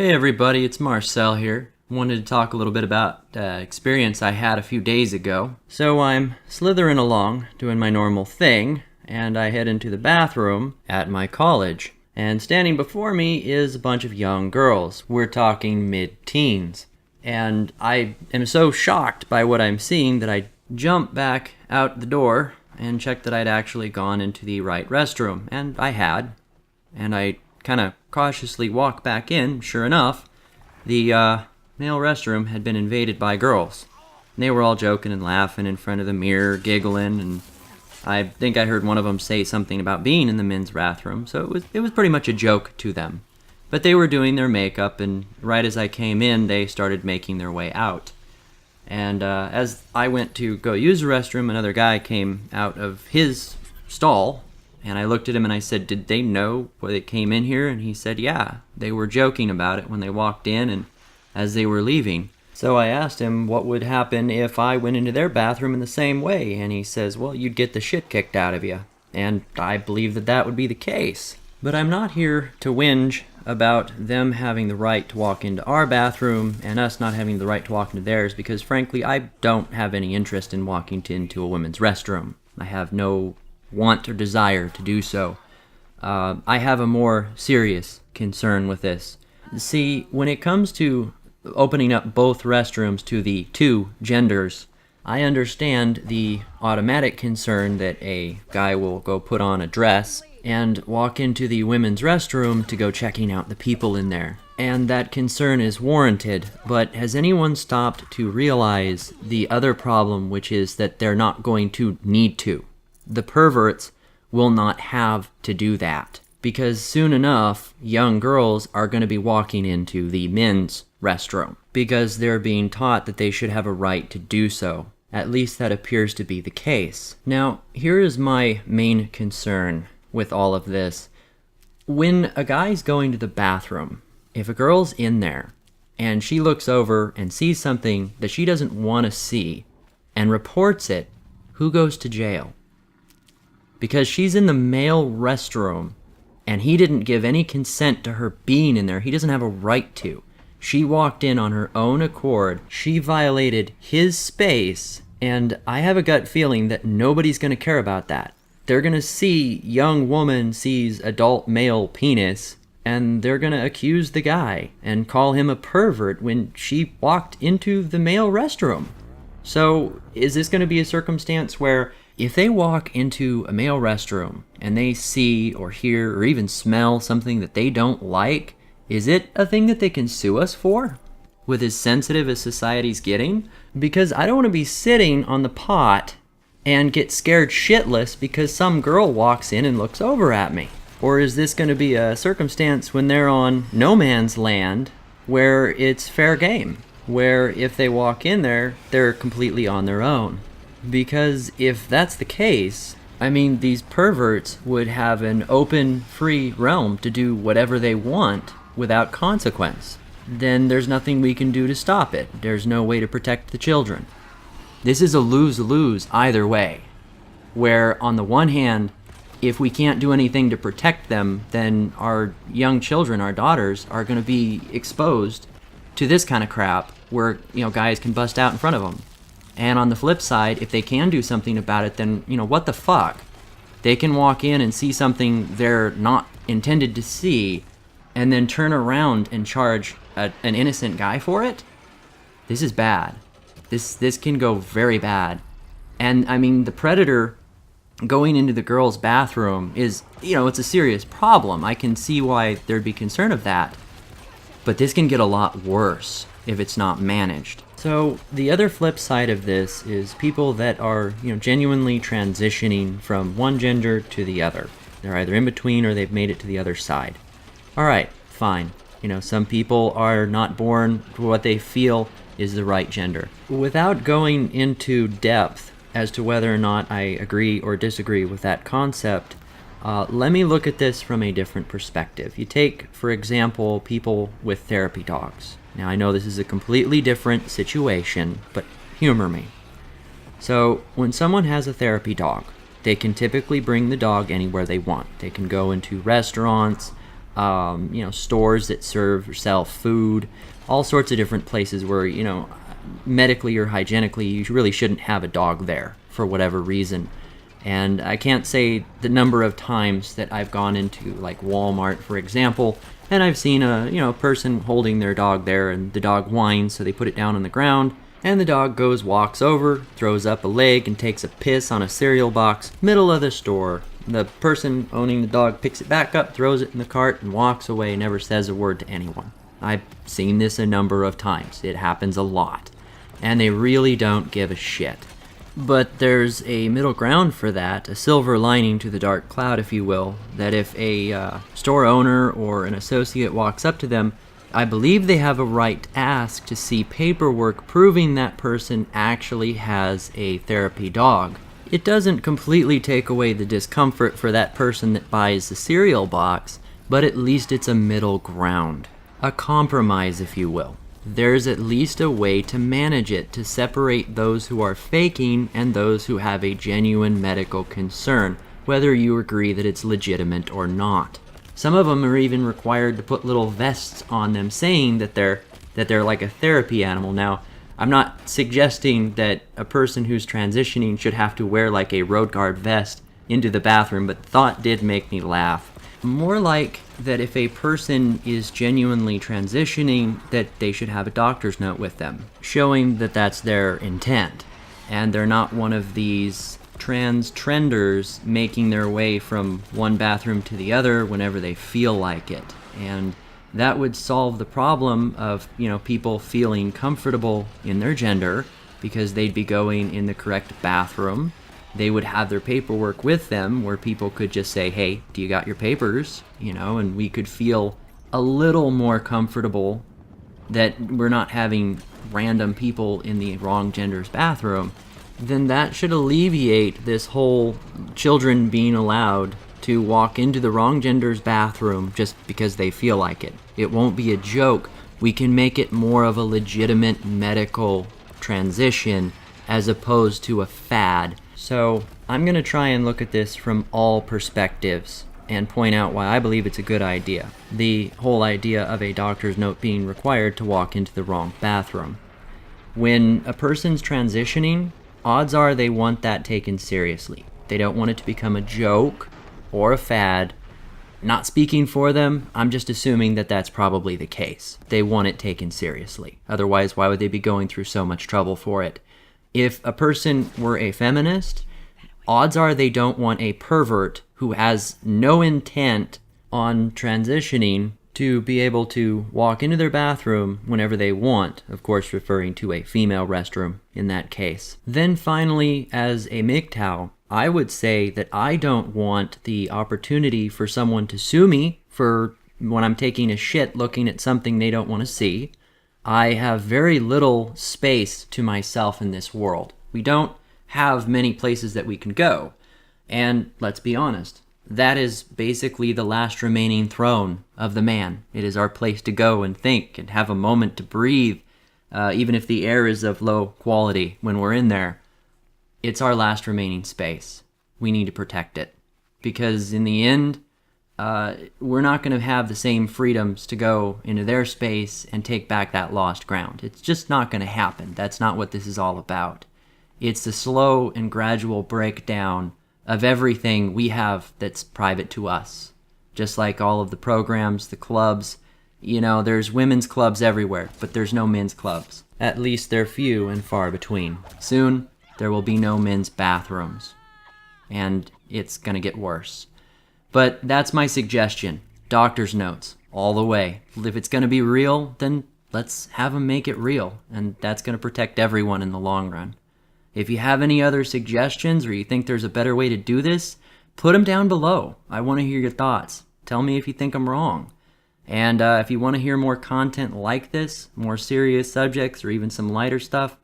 Hey everybody, it's Marcel here. Wanted to talk a little bit about experience I had a few days ago. So I'm slithering along, doing my normal thing, and I head into the bathroom at my college. And standing before me is a bunch of young girls. We're talking mid-teens. And I am so shocked by what I'm seeing that I jump back out the door and check that I'd actually gone into the right restroom. And I had. And I kind of cautiously walk back in. Sure enough, the male restroom had been invaded by girls. And they were all joking and laughing in front of the mirror, giggling, and I think I heard one of them say something about being in the men's bathroom, so it was pretty much a joke to them. But they were doing their makeup, and right as I came in, they started making their way out. And as I went to go use the restroom, another guy came out of his stall. And I looked at him and I said, did they know why they came in here? And he said, yeah, they were joking about it when they walked in and as they were leaving. So I asked him what would happen if I went into their bathroom in the same way. And he says, well, you'd get the shit kicked out of you. And I believe that that would be the case. But I'm not here to whinge about them having the right to walk into our bathroom and us not having the right to walk into theirs, because frankly, I don't have any interest in walking into a women's restroom. I have no want or desire to do so. I have a more serious concern with this. See, when it comes to opening up both restrooms to the two genders, I understand the automatic concern that a guy will go put on a dress and walk into the women's restroom to go checking out the people in there. And that concern is warranted, but has anyone stopped to realize the other problem, which is that they're not going to need to? The perverts will not have to do that, because soon enough, young girls are going to be walking into the men's restroom because they're being taught that they should have a right to do so. At least that appears to be the case. Now, here is my main concern with all of this. When a guy's going to the bathroom, if a girl's in there and she looks over and sees something that she doesn't want to see and reports it, who goes to jail? Because she's in the male restroom, and he didn't give any consent to her being in there. He doesn't have a right to. She walked in on her own accord. She violated his space, and I have a gut feeling that nobody's going to care about that. They're going to see young woman sees adult male penis, and they're going to accuse the guy and call him a pervert when she walked into the male restroom. So is this going to be a circumstance where if they walk into a male restroom and they see or hear or even smell something that they don't like, is it a thing that they can sue us for? With as sensitive as society's getting? Because I don't want to be sitting on the pot and get scared shitless because some girl walks in and looks over at me. Or is this going to be a circumstance when they're on no man's land where it's fair game? Where if they walk in there, they're completely on their own. Because if that's the case, I mean, these perverts would have an open, free realm to do whatever they want without consequence. Then there's nothing we can do to stop it. There's no way to protect the children. This is a lose-lose either way. Where, on the one hand, if we can't do anything to protect them, then our young children, our daughters, are going to be exposed to this kind of crap where, guys can bust out in front of them. And on the flip side, if they can do something about it, then, what the fuck? They can walk in and see something they're not intended to see and then turn around and charge an innocent guy for it? This is bad. This can go very bad. And, I mean, the predator going into the girl's bathroom is, it's a serious problem. I can see why there'd be concern of that. But this can get a lot worse if it's not managed. So the other flip side of this is people that are, genuinely transitioning from one gender to the other. They're either in between or they've made it to the other side. All right, fine. Some people are not born to what they feel is the right gender. Without going into depth as to whether or not I agree or disagree with that concept, let me look at this from a different perspective. You take, for example, people with therapy dogs. Now, I know this is a completely different situation, but humor me. So, when someone has a therapy dog, they can typically bring the dog anywhere they want. They can go into restaurants, stores that serve or sell food, all sorts of different places where, medically or hygienically, you really shouldn't have a dog there for whatever reason. And I can't say the number of times that I've gone into like Walmart, for example, and I've seen a person holding their dog there, and the dog whines, so they put it down on the ground, and the dog walks over, throws up a leg, and takes a piss on a cereal box, middle of the store. The person owning the dog picks it back up, throws it in the cart, and walks away, never says a word to anyone. I've seen this a number of times. It happens a lot. And they really don't give a shit. But there's a middle ground for that, a silver lining to the dark cloud, if you will, that if a store owner or an associate walks up to them, I believe they have a right to ask to see paperwork proving that person actually has a therapy dog. It doesn't completely take away the discomfort for that person that buys the cereal box, but at least it's a middle ground. A compromise, if you will. There's at least a way to manage it, to separate those who are faking and those who have a genuine medical concern, whether you agree that it's legitimate or not. Some of them are even required to put little vests on them saying that they're like a therapy animal. Now, I'm not suggesting that a person who's transitioning should have to wear like a road guard vest into the bathroom, but the thought did make me laugh. More like that if a person is genuinely transitioning, that they should have a doctor's note with them, showing that that's their intent, and they're not one of these transgenders making their way from one bathroom to the other whenever they feel like it. And that would solve the problem of, people feeling comfortable in their gender because they'd be going in the correct bathroom. They would have their paperwork with them where people could just say, hey, do you got your papers? And we could feel a little more comfortable that we're not having random people in the wrong gender's bathroom. Then that should alleviate this whole children being allowed to walk into the wrong gender's bathroom just because they feel like it. It won't be a joke. We can make it more of a legitimate medical transition as opposed to a fad. So I'm going to try and look at this from all perspectives and point out why I believe it's a good idea. The whole idea of a doctor's note being required to walk into the wrong bathroom. When a person's transitioning, odds are they want that taken seriously. They don't want it to become a joke or a fad. Not speaking for them, I'm just assuming that that's probably the case. They want it taken seriously. Otherwise, why would they be going through so much trouble for it? If a person were a feminist, odds are they don't want a pervert who has no intent on transitioning to be able to walk into their bathroom whenever they want, of course referring to a female restroom in that case. Then finally, as a MGTOW, I would say that I don't want the opportunity for someone to sue me for when I'm taking a shit looking at something they don't want to see. I have very little space to myself in this world. We don't have many places that we can go. And let's be honest, that is basically the last remaining throne of the man. It is our place to go and think and have a moment to breathe, even if the air is of low quality when we're in there. It's our last remaining space. We need to protect it. Because in the end, we're not going to have the same freedoms to go into their space and take back that lost ground. It's just not going to happen. That's not what this is all about. It's the slow and gradual breakdown of everything we have that's private to us. Just like all of the programs, the clubs, there's women's clubs everywhere, but there's no men's clubs. At least they're few and far between. Soon, there will be no men's bathrooms. And it's going to get worse. But that's my suggestion. Doctor's notes, all the way. If it's going to be real, then let's have them make it real. And that's going to protect everyone in the long run. If you have any other suggestions or you think there's a better way to do this, put them down below. I want to hear your thoughts. Tell me if you think I'm wrong. And if you want to hear more content like this, more serious subjects or even some lighter stuff,